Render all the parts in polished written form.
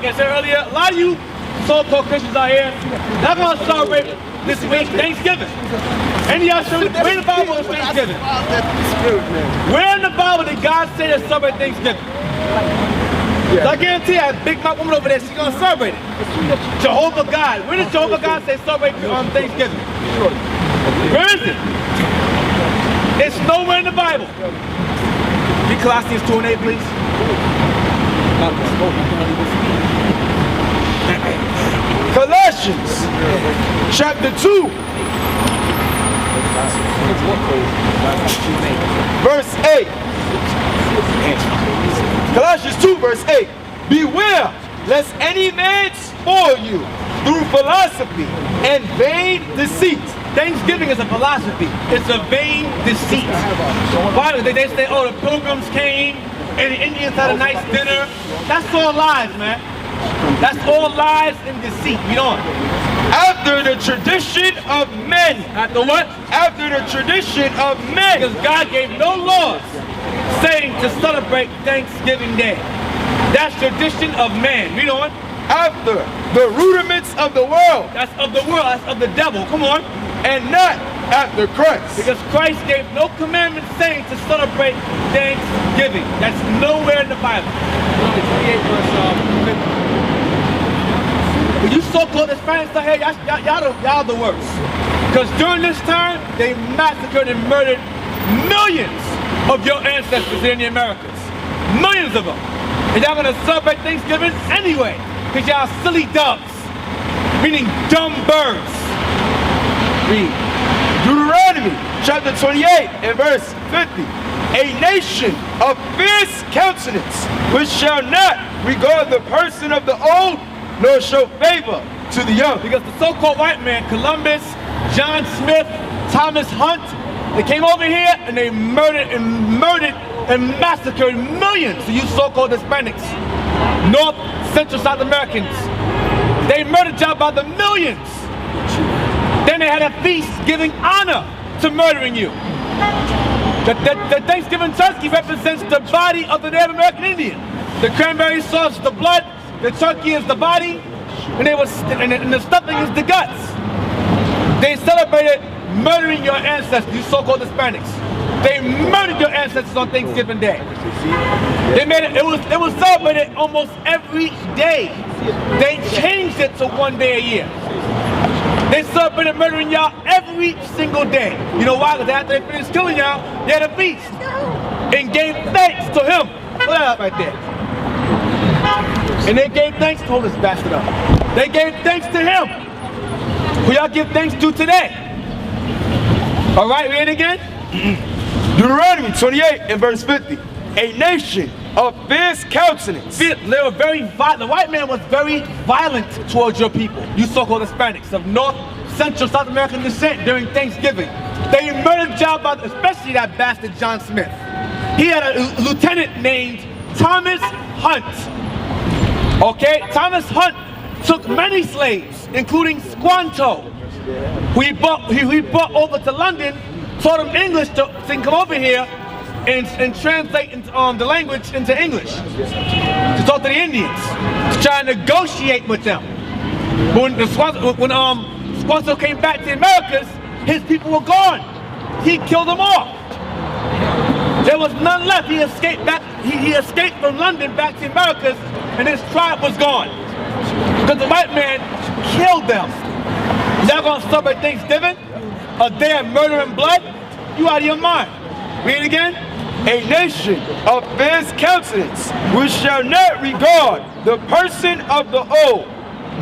I said earlier, a lot of you so-called Christians out here, not going to celebrate this week Thanksgiving. Any of y'all, where in the Bible is Thanksgiving? Where in the Bible did God say to celebrate Thanksgiving? So I guarantee you, that big mouth woman over there, she's going to celebrate it. Jehovah God. Where did Jehovah God say celebrate Thanksgiving? Where is it? It's nowhere in the Bible. Read Colossians 2:8, please. Colossians chapter 2 verse 8. Colossians 2 verse 8. Beware lest any man spoil you through philosophy and vain deceit. Thanksgiving is a philosophy. It's a vain deceit. Why do they say, oh, the pilgrims came and the Indians had a nice dinner? That's all lies, man. That's all lies and deceit. You know. After the tradition of men. After what? After the tradition of men. Because God gave no laws saying to celebrate Thanksgiving Day. That's tradition of man. Read on. After the rudiments of the world. That's of the world. That's of the devil. Come on. And not after Christ. Because Christ gave no commandment saying to celebrate Thanksgiving. That's nowhere in the Bible. When you so-called Hispanics out here, y'all the worst. Because during this time, they massacred and murdered millions of your ancestors in the Americas. Millions of them. And y'all gonna celebrate Thanksgiving anyway. Because y'all silly doves. Meaning dumb birds. Read. Deuteronomy chapter 28 and verse 50. A nation of fierce countenance, which shall not regard the person of the old, nor show favor to the young. Because the so-called white man, Columbus, John Smith, Thomas Hunt, they came over here and they murdered and massacred millions of you so-called Hispanics, North, Central, South Americans. They murdered y'all by the millions. Then they had a feast giving honor to murdering you. The Thanksgiving turkey represents the body of the Native American Indian. The cranberry sauce is the blood, the turkey is the body, and the stuffing is the guts. They celebrated murdering your ancestors, you so-called Hispanics. They murdered your ancestors on Thanksgiving Day. They made it was celebrated almost every day. They changed it to one day a year. They celebrated murdering y'all every single day. You know why? Because after they finished killing y'all, they had a feast and gave thanks to him. Put that up right there. And they gave thanks, hold this bastard up. They gave thanks to him, who y'all give thanks to today. All right, read it again. Deuteronomy 28 and verse 50. A nation of fierce countenance. They were very violent. The white man was very violent towards your people, you so-called Hispanics of North, Central, South American descent during Thanksgiving. They murdered y'all, especially that bastard John Smith. He had a lieutenant named Thomas Hunt. Okay, Thomas Hunt took many slaves, including Squanto, who he brought over to London, taught him English so he can come over here and translate the language into English to talk to the Indians, to try and negotiate with them. But when Squanto came back to the Americas, his people were gone. He killed them all. There was none left. He escaped back. He escaped from London back to the Americas, and his tribe was gone because the white man killed them. Y'all gonna celebrate Thanksgiving, a day of murder and blood? You out of your mind. Read it again. A nation of fierce countenance, which shall not regard the person of the old,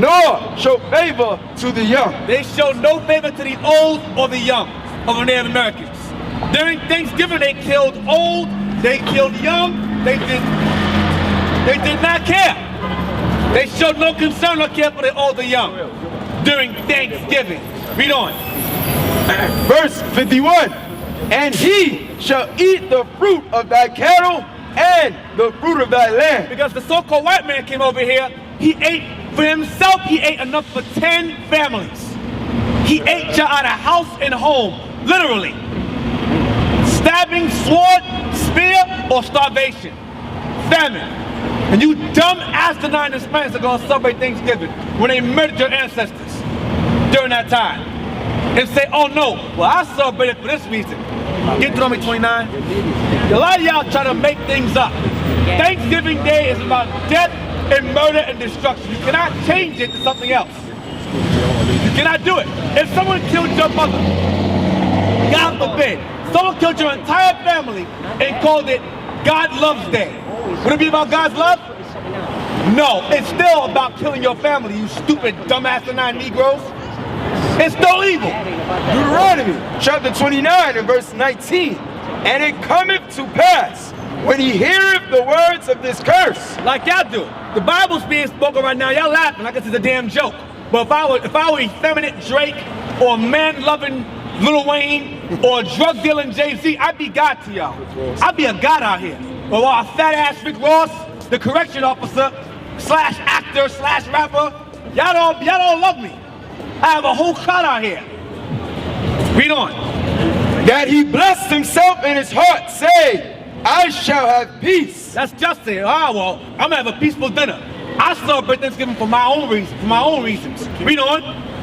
nor show favor to the young. They show no favor to the old or the young of the Native Americans. During Thanksgiving, they killed old, they killed young, they did not care. They showed no concern or care for the old or young during Thanksgiving. Read on. Verse 51. And he shall eat the fruit of thy cattle and the fruit of thy land. Because the so-called white man came over here, he ate for himself, he ate enough for 10 families. He ate y'all out of house and home, literally. Stabbing, sword, spear, or starvation. Famine. And you dumb asinine Hispanics are going to celebrate Thanksgiving when they murdered your ancestors during that time. And say, oh no, well I celebrate it for this reason. Deuteronomy 29. A lot of y'all try to make things up. Thanksgiving Day is about death and murder and destruction. You cannot change it to something else. You cannot do it. If someone killed your mother, God forbid, someone killed your entire family and called it God Loves Day, would it be about God's love? No, it's still about killing your family, you stupid, dumbass, asinine Negroes. It's still evil. Deuteronomy chapter 29 and verse 19. And it cometh to pass, when he heareth the words of this curse. Like y'all do. The Bible's being spoken right now. Y'all laughing like it's a damn joke. But if I were effeminate Drake or man-loving Lil Wayne or drug-dealing Jay-Z, I'd be God to y'all. I'd be a God out here. Or a fat-ass Rick Ross, the correction officer, slash actor, slash rapper. Y'all don't love me. I have a whole crowd out here. Read on. That he blessed himself in his heart, saying, I shall have peace. That's just it. Ah, well, I'm gonna have a peaceful dinner. I celebrate Thanksgiving for my own reasons. Read on.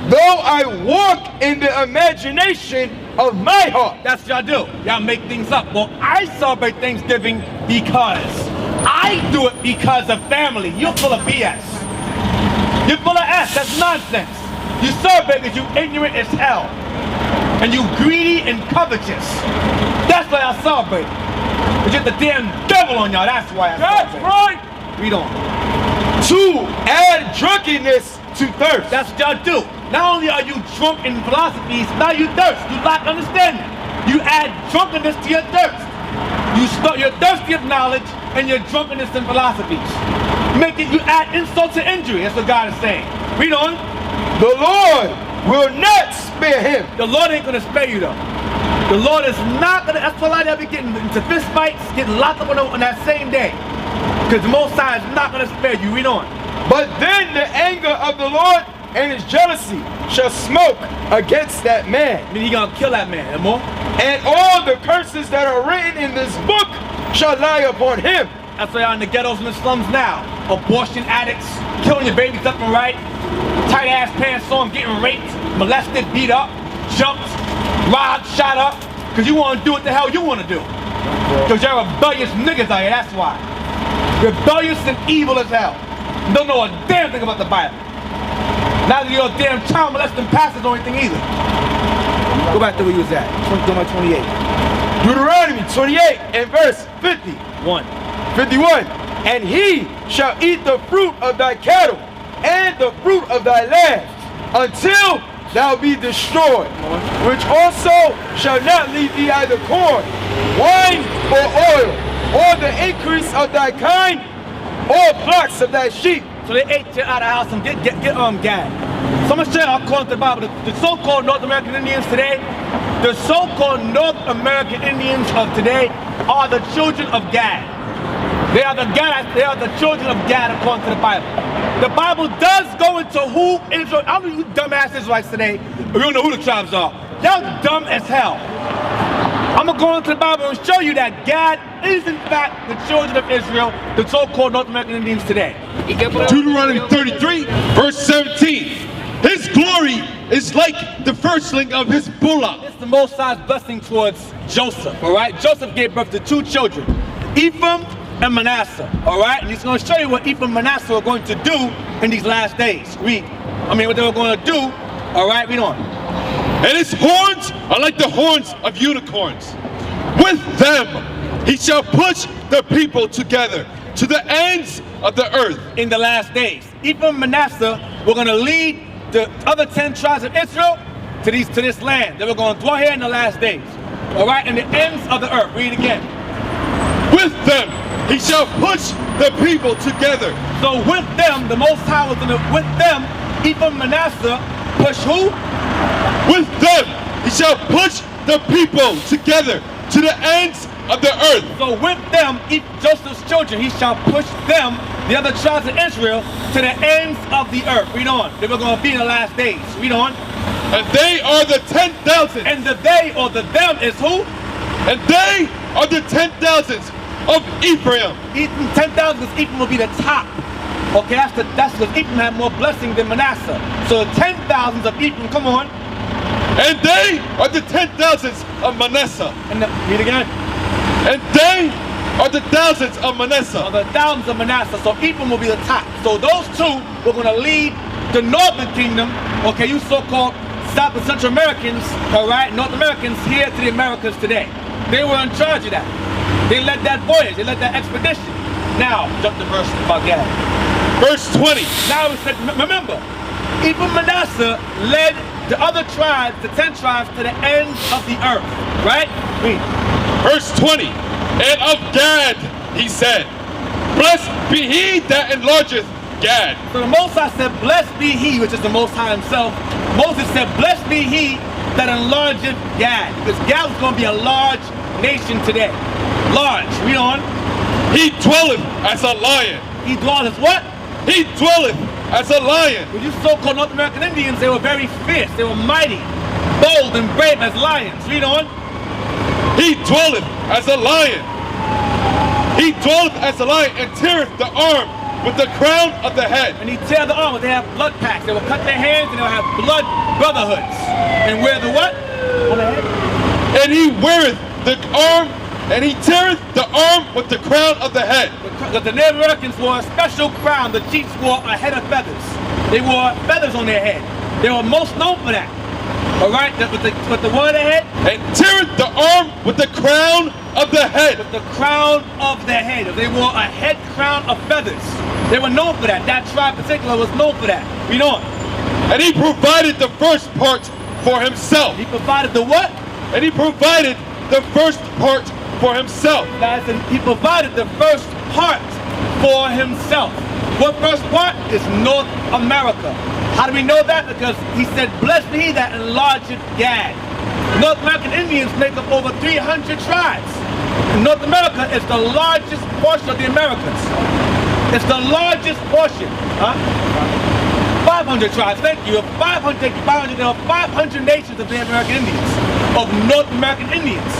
Though I walk in the imagination of my heart. That's what y'all do. Y'all make things up. Well, I celebrate Thanksgiving because I do it because of family. You're full of BS. You're full of S. That's nonsense. You celebrate because you ignorant as hell. And you greedy and covetous. That's why I celebrate. But you're the damn devil on y'all. That's why I celebrate. That's right. Read on. To add drunkenness to thirst. That's what y'all do. Not only are you drunk in philosophies, now you thirst. You lack understanding. You add drunkenness to your thirst. You're thirsty of knowledge and your drunkenness in philosophies. You add insult to injury. That's what God is saying. Read on. The Lord will not spare him. The Lord ain't gonna spare you though. The Lord is not gonna. That's why a lot of y'all be getting into fist fights, getting locked up on that same day. Because the Most High is not gonna spare you. Read on. But then the anger of the Lord and his jealousy shall smoke against that man. I mean, he gonna kill that man. And more. And all the curses that are written in this book shall lie upon him. That's why y'all in the ghettos and the slums now. Abortion addicts, killing your babies left and right, tight ass pants on, getting raped, molested, beat up, jumped, robbed, shot up, because you want to do what the hell you want to do. Because you're rebellious niggas out here, that's why. Rebellious and evil as hell. Don't know a damn thing about the Bible. Neither your damn child molesting pastors or anything either. Go back to where you was at. 28. Deuteronomy 28 and verse 51. And he shall eat the fruit of thy cattle and the fruit of thy land until thou be destroyed, which also shall not leave thee either corn, wine, or oil, or the increase of thy kind, or flocks of thy sheep. So they ate you out of the house and get Gad. So I'm going to show you according to the Bible, the so-called North American Indians today, the so-called North American Indians of today are the children of Gad. They are the children of Gad according to the Bible. The Bible does go into who Israel. I mean, you dumbass Israelites today, you don't know who the tribes are. Y'all dumb as hell. I'm going to go into the Bible and show you that Gad is in fact the children of Israel, the so-called North American Indians today. Deuteronomy 33, verse 17. His glory is like the firstling of his bullock. It's the Most High's blessing towards Joseph, all right? Joseph gave birth to two children, Ephraim and Manasseh, all right? And he's going to show you what Ephraim and Manasseh are going to do in these last days. What they were going to do, all right? Read on. And his horns are like the horns of unicorns. With them he shall push the people together to the ends of the earth. In the last days, Ephraim and Manasseh were going to lead the other 10 tribes of Israel to this land. They were going to dwell here in the last days, all right? In the ends of the earth. Read again. With them he shall push the people together. So with them, the Most High was going to, with them, Ephraim and Manasseh, push who? With them he shall push the people together to the ends of the earth. So with them, Joseph's children, he shall push them, the other tribes of Israel, to the ends of the earth. Read on. They were going to be in the last days. Read on. And they are the 10,000. And the they or the them is who? And they are the 10,000s of Ephraim. Ephraim, 10,000, because Ephraim will be the top. Okay, that's because Ephraim had more blessing than Manasseh. So 10,000 of Ephraim, come on. And they are the 10,000s of Manasseh. Read again. And they are the thousands of Manasseh. The thousands of Manasseh. So Ephraim will be the top. So those two were going to lead the northern kingdom. Okay, you so-called South and Central Americans, all right, North Americans here to the Americas today. They were in charge of that. They led that voyage. They led that expedition. Now, jump to verse about Gad. Verse 20. Now it said, remember, Ephraim Manasseh led the other tribes, the 10 tribes, to the ends of the earth. Right? Read. Verse 20. And of Gad, he said, blessed be he that enlargeth Gad. So the Most High said, blessed be he, which is the Most High himself. Moses said, blessed be he that enlargeth Gad. Because Gad was going to be a large nation today. Large. Read on. He dwelleth as a lion. He dwelleth as what? He dwelleth as a lion. When you so-called North American Indians, they were very fierce. They were mighty, bold, and brave as lions. Read on. He dwelleth as a lion. He dwelleth as a lion and teareth the arm with the crown of the head. And he tear the arm. They have blood packs. They will cut their hands and they will have blood brotherhoods. And wear the what? On the head. And he weareth the arm, and he teareth the arm with the crown of the head. The Native Americans wore a special crown. The chiefs wore a head of feathers. They wore feathers on their head. They were most known for that. All right, with the one of the head. And teareth the arm with the crown of the head. With the crown of the head. They wore a head crown of feathers. They were known for that. That tribe in particular was known for that. Read on. And he provided the first part for himself. He provided the what? And he provided the first part for himself. He provided the first part for himself. What first part? Is North America. How do we know that? Because he said, blessed be he that enlargeth Gad. North American Indians make up over 300 tribes. North America is the largest portion of the Americas. It's the largest portion. 500 tribes, thank you. 500, there are 500 nations of Native American Indians, of North American Indians.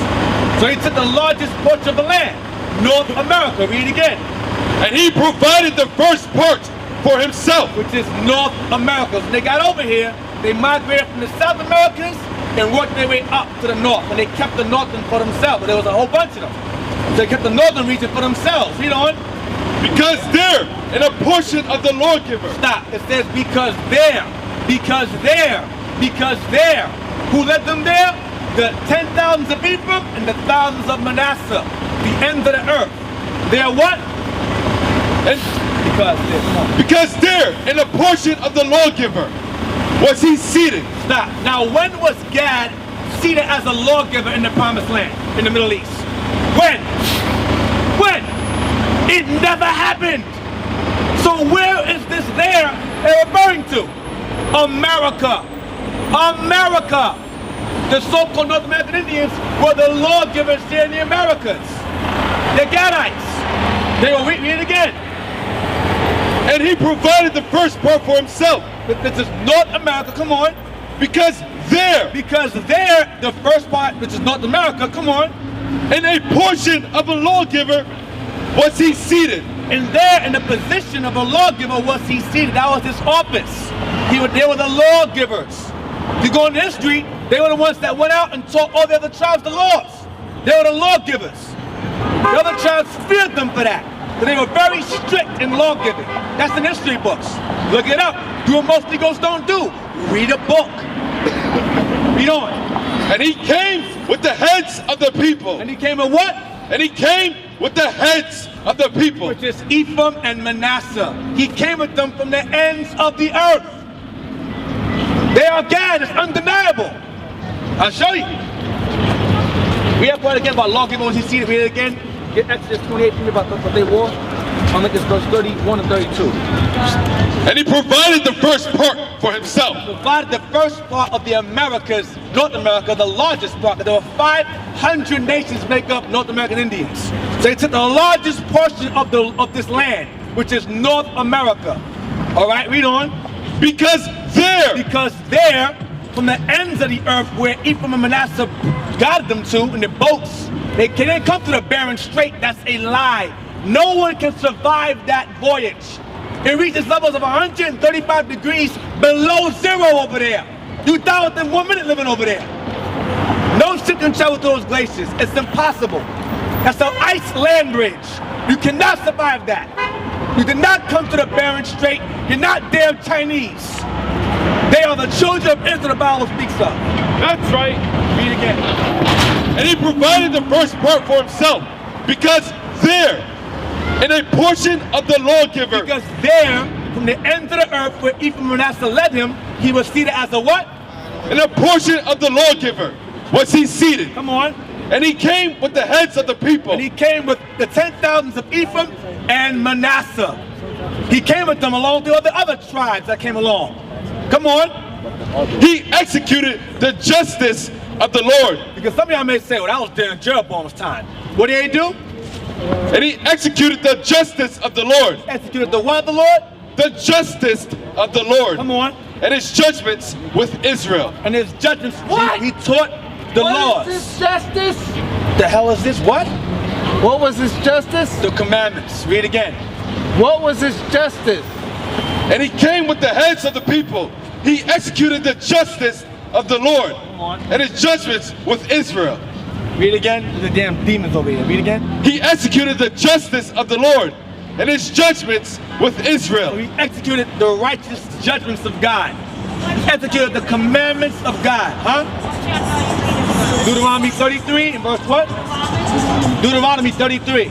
So he took the largest portion of the land, North America. Read again. And he provided the first part for himself, which is North America. So when they got over here, they migrated from the South Americans and worked their way up to the north. And they kept the northern for themselves. But there was a whole bunch of them. So they kept the northern region for themselves. Read on. Because there, in a portion of the lawgiver. Stop. It says because there. Because there. Because there. Who led them there? The 10,000s of Ephraim and the thousands of Manasseh. The ends of the earth. They're what? And because there, in a portion of the lawgiver, was he seated. Stop. Now, when was Gad seated as a lawgiver in the Promised Land, in the Middle East? When? When? It never happened. So where is this there they're referring to? America. America. The so-called North American Indians were the lawgivers here in the Americas. The Gadites. They will read it again. And he provided the first part for himself. This is North America, come on. Because there, the first part, which is North America, come on. In a portion of a lawgiver was he seated. And there, in the position of a lawgiver, was he seated. That was his office. They were the lawgivers. If you go in history, they were the ones that went out and taught all the other tribes the laws. They were the lawgivers. The other tribes feared them for that. But they were very strict in law giving. That's in history books. Look it up. Do what most Negroes don't do. Read a book. Read on. And he came with the heads of the people. And he came with what? And he came with the heads of the people. Which is Ephraim and Manasseh. He came with them from the ends of the earth. They are Gad. It's undeniable. I'll show you. We have quite again about lawgiving. Once you see it, read it again. Get Exodus 28 about what they wore. I'll make this verse 31 and 32. And he provided the first part for himself. Provided the first part of the Americas, North America, the largest part. There were 500 nations make up North American Indians. So he took the largest portion of this land, which is North America. All right, read on. Because there, from the ends of the earth where Ephraim and Manasseh guided them to in their boats, They didn't come to the Barren Strait. That's a lie. No one can survive that voyage. It reaches levels of 135 degrees below zero over there. You die within 1 minute living over there. No ship can travel through those glaciers. It's impossible. That's an ice land bridge. You cannot survive that. You did not come to the Barren Strait. You're not damn Chinese. They are the children of Israel the Bible speaks of. That's right. Read again. And he provided the first part for himself, because there, in a portion of the lawgiver, Because there, from the ends of the earth where Ephraim and Manasseh led him, he was seated as a what? in a portion of the lawgiver was he seated. Come on. And he came with the heads of the people. And he came with the 10,000s of Ephraim and Manasseh. He came with them along with the other tribes that came along. Come on. He executed the justice of the Lord. Because some of y'all may say, well, that was during Jeroboam's time. What did he do? And he executed the justice of the Lord. Executed the what of the Lord? The justice of the Lord. Come on. And his judgments with Israel. And his judgments, What? he taught the laws. What is this justice? The hell is this? What? What was his justice? The commandments. Read again. What was his justice? And he came with the heads of the people. He executed the justice of the Lord. Come on. And his judgments with Israel. Read again. The damn demons over here. Read again. He executed the justice of the Lord and his judgments with So Israel. he executed the righteous judgments of God. He executed the commandments of God. Huh? Deuteronomy 33 and verse what? Deuteronomy 33.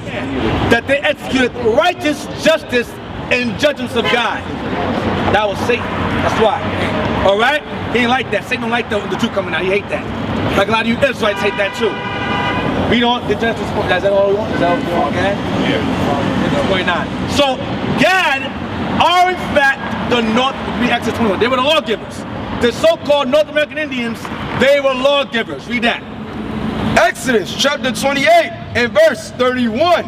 That they executed righteous justice and judgments of God. That was Satan. That's why. All right? He didn't like that. Satan don't like the truth coming out. He hate that. Like a lot of you Israelites hate that too. Read on the Genesis. Is that all we want? Is that all we want, Gad? Yeah. 29. So Gad are in fact the North. Read Exodus 21. They were the lawgivers. The so-called North American Indians, they were lawgivers. Read that. Exodus chapter 28 and verse 31.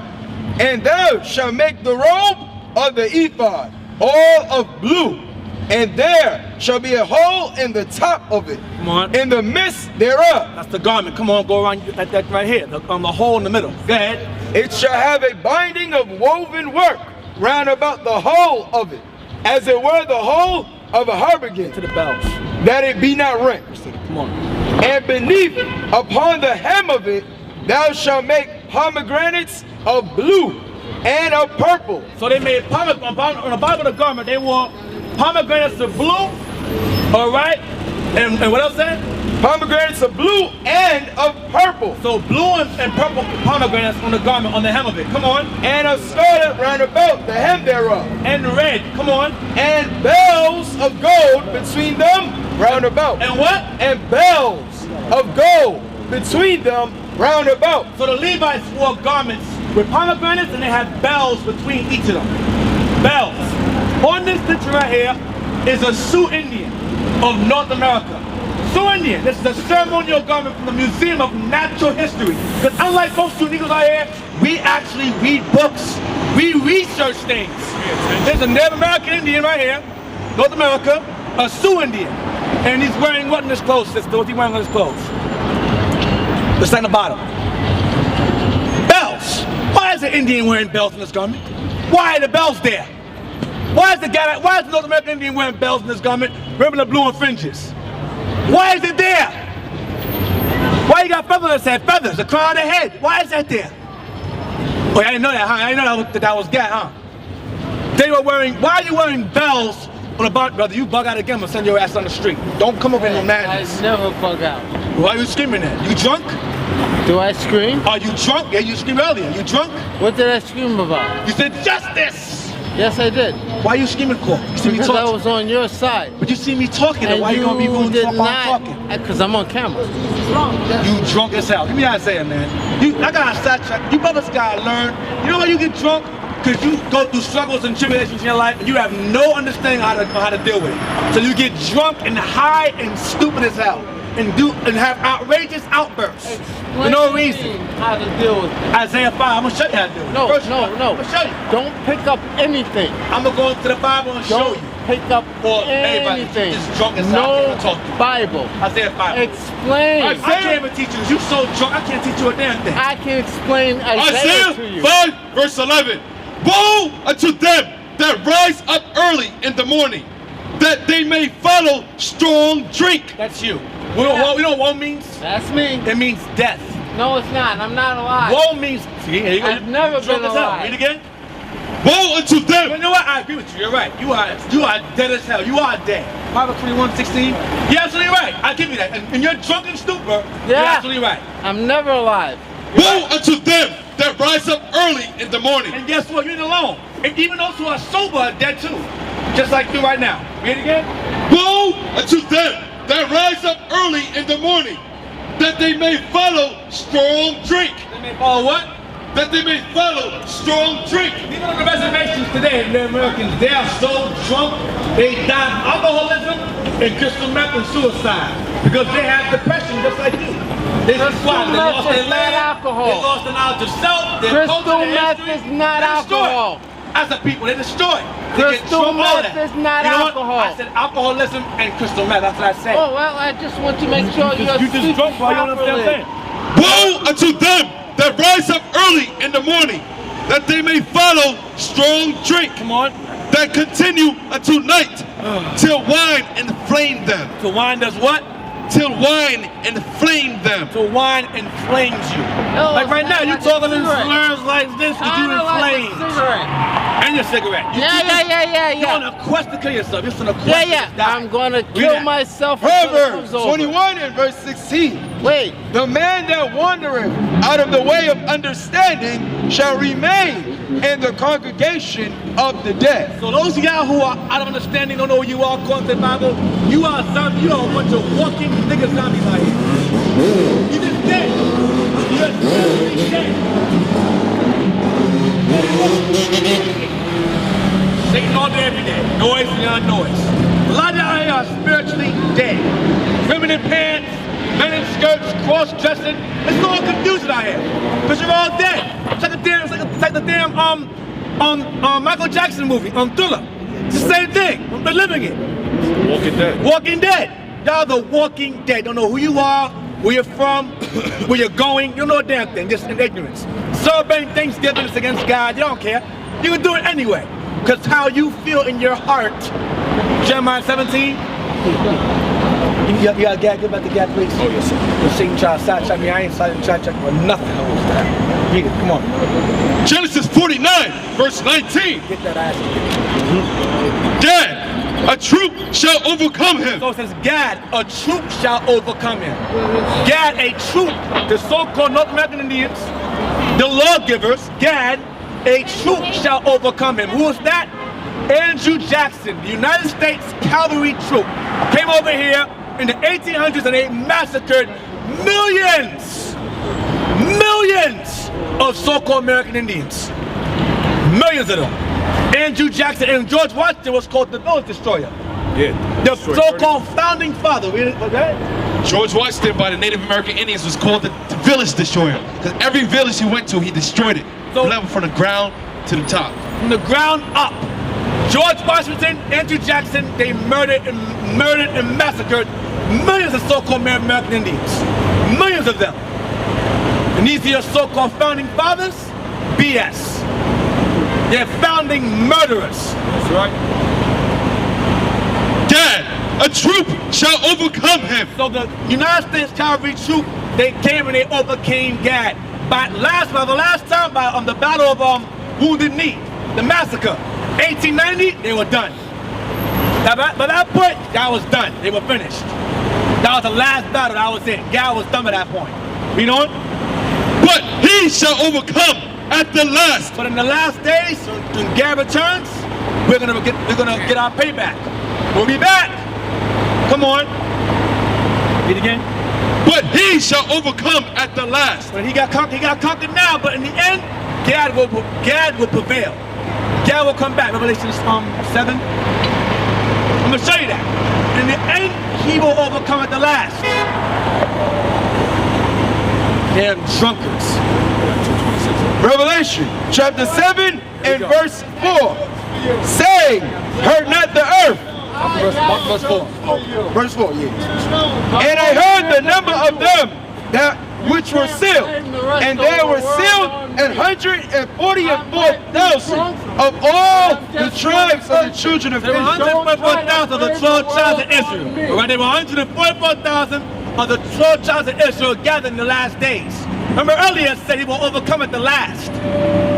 And thou shalt make the robe of the ephod all of blue, and there shall be a hole in the top of it, Come on. in the midst thereof. That's the garment. Come on, go around that right here. The hole in the middle. Go ahead. It shall have a binding of woven work round about the whole of it, as it were the whole of a To harbigan, the bells. that it be not rent. Come on. And beneath, upon the hem of it, thou shalt make pomegranates of blue and of purple. So they made on the bottom of the garment, they wore pomegranates of blue, all right? And what else then? Pomegranates of blue and of purple. So blue and purple pomegranates on the garment, on the hem of it. Come on. And of scarlet round about the hem thereof. And red. Come on. And bells of gold between them round about. And what? And bells of gold between them round about. So the Levites wore garments with pomegranates and they had bells between each of them. Bells. On this picture right here is a Sioux Indian of North America. Sioux Indian. This is a ceremonial garment from the Museum of Natural History. Because unlike most Sioux Negroes out here, we actually read books. We research things. There's a Native American Indian right here, North America, a Sioux Indian. And he's wearing what in his clothes, sister? What's he wearing on his clothes? The sign on the bottom. Bells. Why is the Indian wearing bells in this garment? Why are the bells there? Why is the North American Indian wearing bells in this garment, wearing the blue and fringes? Why is it there? Why you got feathers on his head? Feathers, the crown of the head. Why is that there? Oh, I didn't know that, huh? I didn't know that was Gad, huh? They were wearing, why are you wearing bells on the bottom? Brother, you bug out again, I'm gonna send your ass on the street. Don't come up with no madness. I never bug out. Why are you screaming at? You drunk? Do I scream? Are you drunk? Yeah, you screamed earlier. You drunk? What did I scream about? You said justice! Yes, I did. Why are you screaming, Cole? You see me Because I talking. was on your side. But you see me talking, And why you gonna be rude did and talk while I'm talking? Because I'm on camera. You drunk as hell. Give me Isaiah, man. I got a sidetrack. You brothers gotta learn. You know why you get drunk? Because you go through struggles and tribulations in your life and you have no understanding how to deal with it. So you get drunk and high and stupid as hell. And have outrageous outbursts for no reason. How to deal with it. Isaiah 5, I'm gonna show you how to do it. No, First, no, no. I'm gonna show you. Don't pick up anything. I'm gonna go into the Bible and show you. pick up Well, everybody anything. is drunk as hell. I No can't talk to you. Bible. Isaiah 5. Explain. I can't even teach you. You so drunk, I can't teach you a damn thing. I can explain Isaiah to Isaiah you. 5 verse 11. Woe unto them that rise up early in the morning, that they may follow strong drink. That's you. We know what woe means? That's me. It means death. No, it's not. I'm not alive. Woe means, see, here you go. I've never Drunk been as hell. alive. Read again. Woe unto But them. you know what? I agree with you. You're right. You are dead as hell. You are dead. Proverbs 21:16. You're absolutely right. I give you that. And you're drunk and stupor. You're Yeah. absolutely right. I'm never alive. Woe unto them that rise up early in the morning. And guess what? You ain't alone. And even those who are sober are dead too. Just like you right now. Read it again. Woe unto them that rise up early in the morning, that they may follow strong drink. They may follow what? That they may follow strong drink. Even on the reservations today, the Americans, they are so drunk, they die of alcoholism and crystal meth and suicide. Because they have depression just like you. This is why they meth lost their is not land, alcohol. they lost the knowledge of self, their Crystal culture, their meth history. is not They're destroyed. alcohol. As a people, they're destroyed. They get Crystal drunk, all meth that. is not You know what? alcohol. I said alcoholism and crystal meth, that's what I said. Oh, well, I just want to make sure you're you just speaking drunk, bro. You don't understand what I'm saying? properly. Woe unto them that rise up early in the morning, that they may follow strong drink, Come on. that continue until night, till wine inflame them. So wine does what? Till wine inflame them. So wine inflames you. No, Like right it's now, not you like a talking in cigarette. slurs like this because you Kinda like a inflamed. cigarette. And your cigarette. You Yeah, keep this- yeah. You're on a quest to kill yourself. You're on a quest Yeah, to yeah. die. I'm gonna Read kill that. myself until it Proverbs comes over. 21 and verse 16. Wait. The man that wandereth out of the way of understanding shall remain in the congregation of the dead. So those of y'all who are out of understanding, don't know who you are, according to the Bible, you are zombies. You are a bunch of walking nigga zombies out here. You just dead. You just literally dead. Satan all day, every day. Noise beyond noise. A lot of y'all here are spiritually dead. Women in pants, men in skirts, cross-dressing. It's all confusing out here. Because you're all dead. It's like the damn Michael Jackson movie, Thriller. It's the same thing. We're living it. Walking dead. Walking dead. Y'all the walking dead. Don't know who you are, where you're from, where you're going. You don't know a damn thing, just in ignorance. Celebrating Thanksgiving is against God. You don't care. You can do it anyway. Because how you feel in your heart. Jeremiah 17. You got gag, give back the gag, please. Oh, yes, sir. You're Satan trying to side check me. I ain't trying to check for nothing. Read it, come on. Genesis 49, verse 19. Get that ass. Gad, a troop shall overcome him. So it says, Gad, a troop shall overcome him. Gad, a troop, the so-called North American Indians, the lawgivers, Gad, a troop shall overcome him. Who is that? Andrew Jackson, the United States Cavalry troop, came over here in the 1800s and they massacred millions of so-called American Indians. Millions of them. Andrew Jackson and George Washington was called the village destroyer. Yeah. The so-called founding father. Okay? George Washington by the Native American Indians was called the village destroyer. Because every village he went to, he destroyed it. So- level from the ground to the top. From the ground up. George Washington, Andrew Jackson, they murdered and massacred millions of so-called American Indians. Millions of them. And these are your so-called founding fathers? BS. They're founding murderers. That's right. Gad, a troop shall overcome him. So the United States Cavalry troop, they came and they overcame Gad. By the last time, by the Battle of Wounded Knee, the massacre, 1890, they were done. Now, by that point, that was done. They were finished. That was the last battle. That was it. Gad was done at that point. You know? But he shall overcome at the last. But in the last days, when Gad returns, we're gonna get our payback. We'll be back. Come on. Read again. But he shall overcome at the last. But he got conquered now. But in the end, Gad will prevail. Gad will come back. Revelation 7. I'm gonna show you that. In the end, he will overcome at the last. Damn drunkards. Revelation chapter 7 and verse 4. saying, hurt not the earth. Verse 4. Verse 4, yeah. And I heard the number of them that which were sealed, and there were sealed 144,000 of all the tribes of the children of There were Israel. 144,000 of the 12 tribes of Israel. Right? There were 144,000 of the 12 tribes of Israel gathered in the last days. Remember earlier it said he will overcome at the last.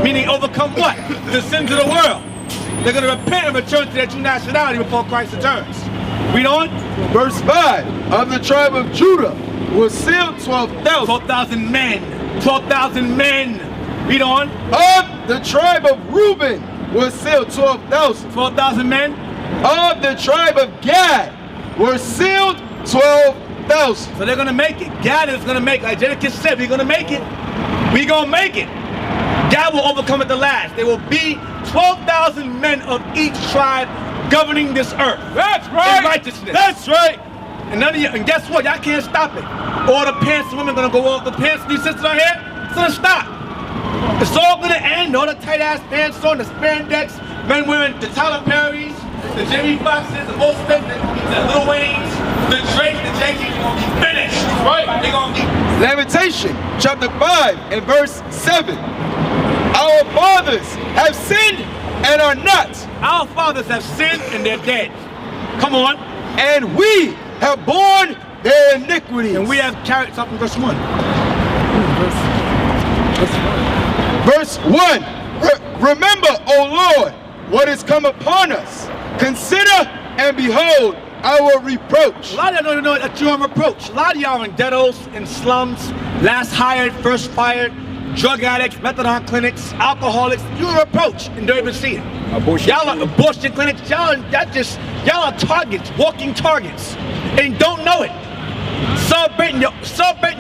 Meaning overcome what? The sins of the world. They're going to repent and return to their true nationality before Christ returns. Read on. Verse 5, of the tribe of Judah was sealed 12,000. 12,000 men. 12,000 men. Read on. Of the tribe of Reuben was sealed 12,000. 12,000 men. Of the tribe of Gad were sealed 12,000. So they're going to make it. God is going to make it. Like Genesis said, we're going to make it. We're going to make it. God will overcome at the last. There will be 12,000 men of each tribe governing this earth. That's right. In righteousness. That's right. And none of you, and guess what? Y'all can't stop it. All the pants of women are gonna go off. The pants of these sisters out here, it's gonna stop. It's all gonna end. All the tight ass pants on, the spandex, men wearing the Tyler Perrys, the Jimmy Foxes, the Olsen, the Lil Waynes, the Drake, the Jay-Z's gonna be finished. Right? They're gonna be. Lamentation chapter 5 and verse 7. Our fathers have sinned and are not, Our fathers have sinned and they're dead. Come on. and we have borne their iniquities. And we have carried something. Verse 1. Verse 1. Remember, O Lord, what has come upon us. Consider and behold our reproach. A lot of y'all don't even know that you're on reproach. A lot of y'all are in ghettos, in slums, last hired, first fired, drug addicts, methadone clinics, alcoholics. You're a reproach and don't even see it. Y'all are abortion clinics. Y'all are targets, walking targets, and don't know it. Celebrating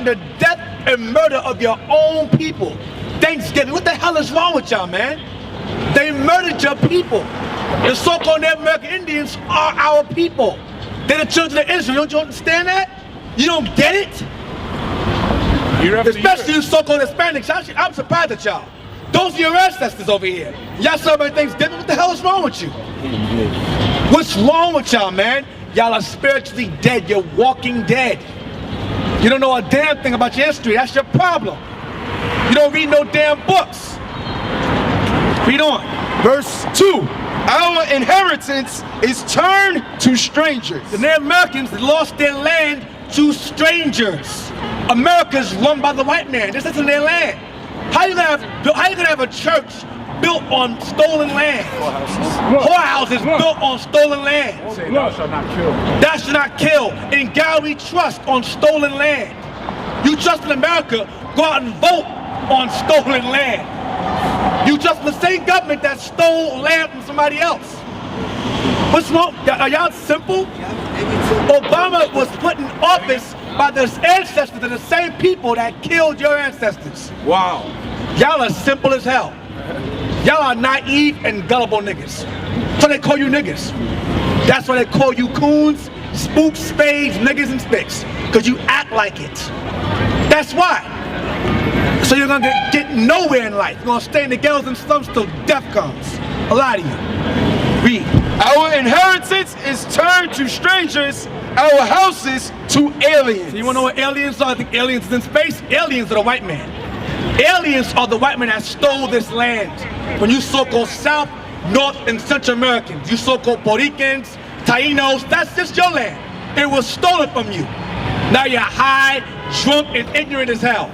the death and murder of your own people. Thanksgiving. What the hell is wrong with y'all, man? They murdered your people. The so-called Native American Indians are our people. They're the children of Israel. Don't you understand that? You don't get it? Especially you so-called Hispanics. I'm surprised at y'all. Those are your ancestors over here. Y'all celebrate Thanksgiving. What the hell is wrong with you? What's wrong with y'all, man? Y'all are spiritually dead. You're walking dead. You don't know a damn thing about your history. That's your problem. You don't read no damn books. Read on. Verse 2. Our inheritance is turned to strangers. The Native Americans lost their land to strangers. America's run by the white man. This isn't their land. How you gonna have a church built on stolen land? Whorehouses built on stolen land. Thou shalt not kill. Thou shalt not kill. In God we trust on stolen land. You trust in America, go out and vote on stolen land. You trust in the same government that stole land from somebody else. What's wrong? Are y'all simple? Obama was put in office by the ancestors of the same people that killed your ancestors. Wow. Y'all are simple as hell. Y'all are naive and gullible niggas. So they call you niggas. That's why they call you coons, spooks, spades, niggas, and spicks. Because you act like it. That's why. So you're gonna get nowhere in life. You're gonna stay in the ghettos and slums till death comes. A lot of you. Read. Our inheritance is turned to strangers, our houses to aliens. So you wanna know what aliens are? I think aliens is in space. Aliens are the white man. Aliens are the white men that stole this land. When you so-called South, North, and Central Americans, you so-called Puerto Ricans, Tainos, that's just your land. It was stolen from you. Now you're high, drunk, and ignorant as hell.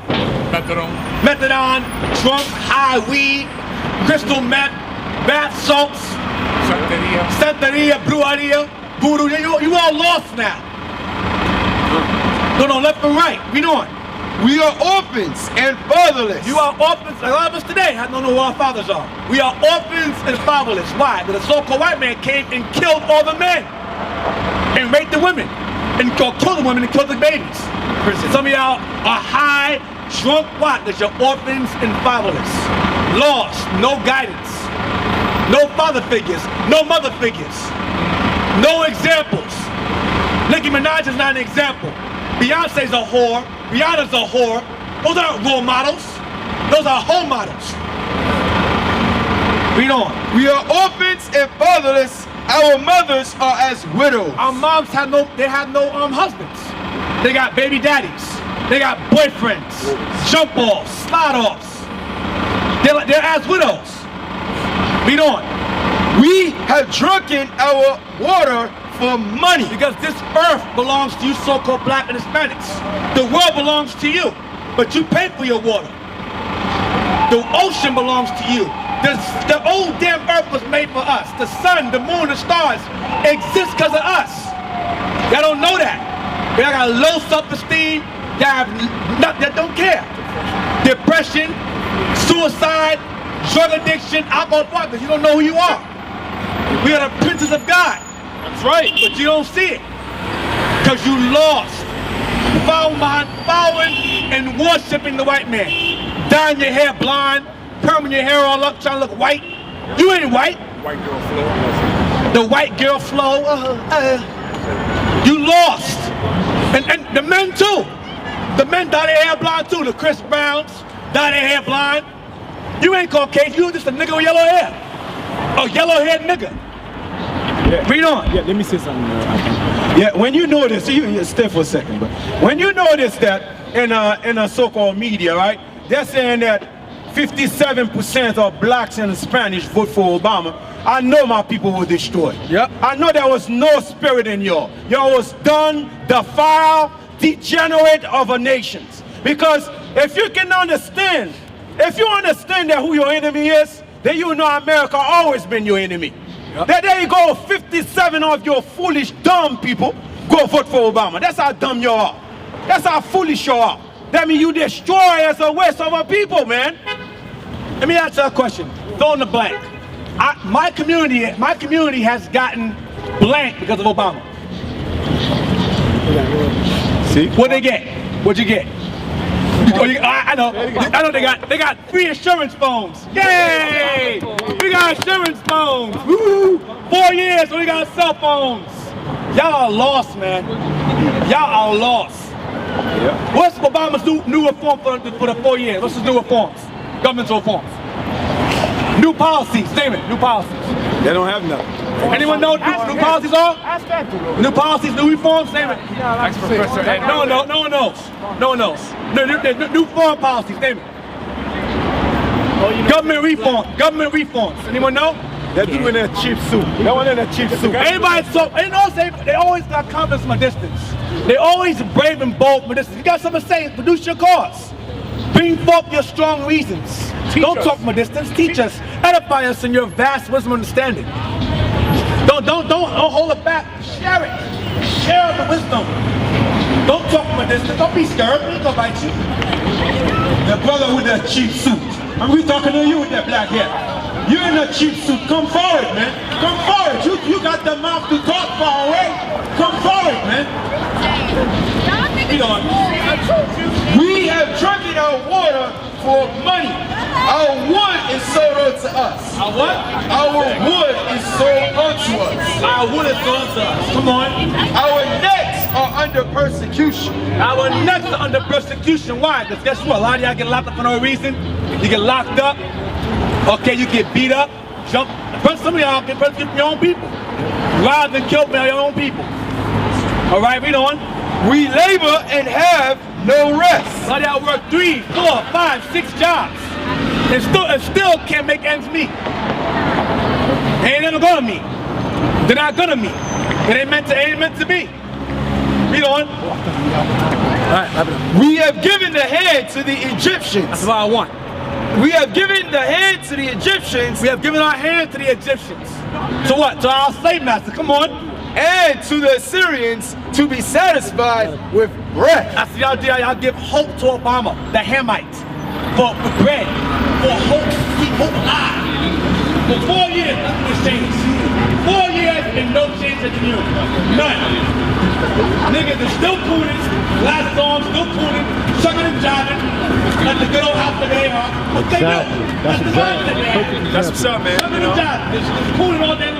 Methadone, drunk, high weed, crystal meth, bath salts, Santeria, Brujeria, voodoo. You all lost now. No, left and right. Read on. We are orphans and fatherless. You are orphans. A lot of us today don't know who our fathers are. We are orphans and fatherless. Why? Because the so-called white man came and killed all the men and raped the women and killed the women and killed the babies. Some of y'all are high, drunk. Why? Because you're orphans and fatherless. Lost, no guidance, no father figures, no mother figures, no examples. Nicki Minaj is not an example. Beyonce's a whore. Rihanna's a whore. Those aren't role models. Those are home models. Read on. We are orphans and fatherless. Our mothers are as widows. Our moms have no husbands. They got baby daddies. They got boyfriends, jump offs, slide offs. They're as widows. Read on. We have drunken our water for money. Because this earth belongs to you so-called black and Hispanics. The world belongs to you, but you pay for your water. The ocean belongs to you. The old damn earth was made for us. The sun, the moon, the stars exist because of us. Y'all don't know that. Y'all got low self-esteem. Y'all don't care. Depression, suicide, drug addiction, alcohol problems. You don't know who you are. We are the princes of God. That's right. But you don't see it. Because you lost. Following and worshiping the white man. Dyeing your hair blonde, perming your hair all up, trying to look white. You ain't white. White girl flow. The white girl flow. You lost. And the men too. The men dye their hair blonde too. The Chris Browns dye their hair blonde. You ain't Caucasian. You just a nigga with yellow hair. A yellow-haired nigga. Yeah. Read on. Yeah, let me say something. Yeah, when you notice, you stay for a second, but when you notice that in a so-called media, right, they're saying that 57% of blacks and Spanish vote for Obama, I know my people were destroyed. Yep. I know there was no spirit in y'all. Y'all was done, defiled, degenerate of a nation. Because if you can understand, if you understand that who your enemy is, then you know America always been your enemy. Yep. There you go, 57 of your foolish, dumb people go vote for Obama. That's how dumb you are. That's how foolish you are. That means you destroy as a waste of our people, man. Let me ask you a question. Fill in the blank. My community has gotten blank because of Obama. See? What'd they get? What'd you get? I know they got free insurance phones. Yay! We got insurance phones. Woo! 4 years, we got cell phones. Y'all are lost, man. Y'all are lost. Yeah. What's Obama's new reform for the 4 years? What's his new reforms? Governmental reforms. New policies. Name it. New policies. They don't have nothing. Anyone know what new policies are? New policies, new reforms. Name it. No one knows. No one knows. New foreign policies. Name it. Government reforms. Anyone know? They're doing a cheap suit. They want in a cheap suit. Everybody they always got confidence from a distance. They always brave and bold from a distance. You got something to say, produce your cause. Bring forth your strong reasons. Don't talk from a distance. Teach us. Edify us in your vast wisdom and understanding. Don't hold it back. Share it. Share the wisdom. Don't talk from a distance. Don't be scared. We'll go bite you. The brother with that cheap suit. And we talking to you with that black hair. You in a cheap suit. Come forward, man. Come forward. You got the mouth to talk far away. Come forward, man. We have drunken our water for money. Our wood is sold unto us. Our what? Our wood is sold unto us. Our wood is sold to us. Come on. Our necks are under persecution. Our necks are under persecution. Why? Because guess what? A lot of y'all get locked up for no reason. You get locked up. Okay, you get beat up. Jump. Some of y'all get persecuted from your own people. Robbed and killed by your own people. All right, read on. We labor and have no rest. A lot of y'all work 3, 4, 5, 6 jobs. And still can't make ends meet. They ain't never gonna meet. They're not gonna meet. It ain't meant to be. Read on. We have given the head to the Egyptians. That's what I want. We have given the head to the Egyptians. We have given our hand to the Egyptians. To what? To our slave master. Come on. And to the Assyrians to be satisfied with bread. That's the idea. Y'all give hope to Obama, the Hamites, for bread, for hope, keep hope alive. For 4 years, nothing has changed. 4 years and no change in the community. None. Niggas are still cooning, last song, still cooning, sucking and jiving, like the good old house that they are. What they do? That's the vibe that they are. That's what's up, man. Sucking and jiving. They're cooning all day